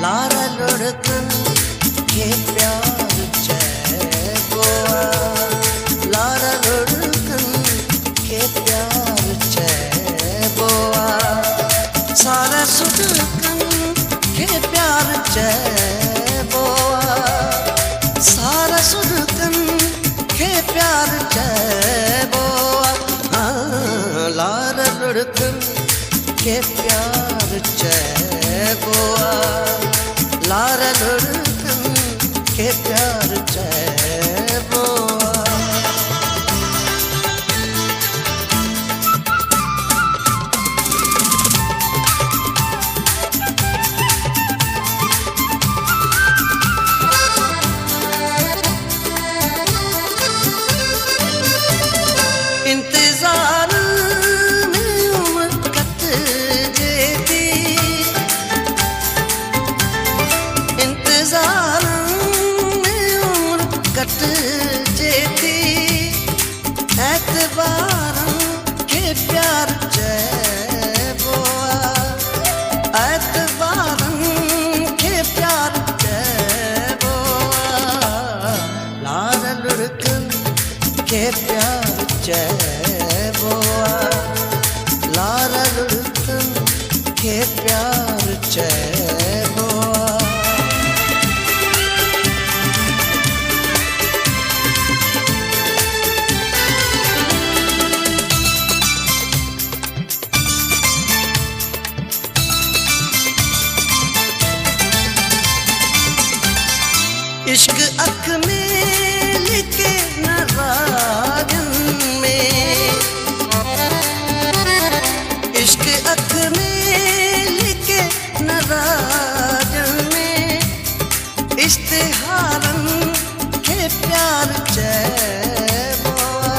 Lara लड़कन के प्यार चैबोआ, लारा लड़कन के प्यार चैबोआ, सारा सुदकन के प्यार चैबोआ, सारा सुदकन के प्यार चैबोआ। लारा लड़कन के प्यार चैबोआ, लारा लड़कन के प्यार चैबोआ। इंतजार में उम्र कट जेती, इंतजार में उम्र कट जेती, एतबार के प्यार चैबोआ, एतबार के प्यार चैबोआ। लारा लड़कन के प्यार चैबोआ, लारा लड़कन के प्यार चैबोआ। इश्क अख में लिखे न रागन में, इश्क अख में लिखे न रागन में, इश्तिहारन के प्यार चैबोआ,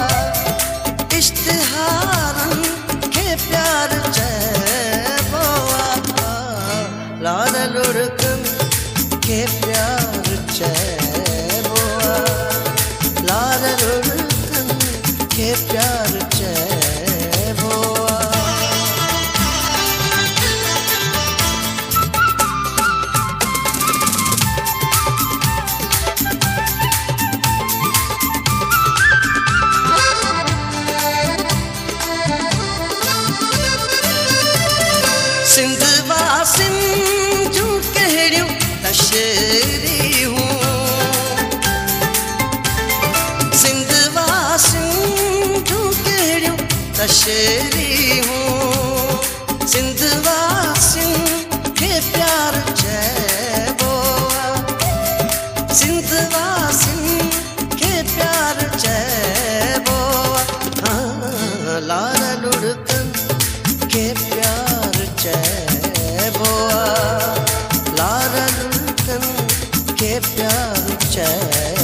इश्तिहारन के प्यार चैबोआ। लारा लड़कन के प्यार चैबोआ, लारा लड़कन के प्यार चैबोआ। सिंधवा सिंधु कहिड़ियूं तशरी हूँ, सिंधवा सिंधु कहिड़ियूं तशरी हूँ, सिंधवा सिंध के प्यार चैबोआ, सिंधवा सिंध के प्यार चैबोआ। लारा लड़कन के प्यार चैबोआ, लारा लड़कन के प्यार चैबोआ।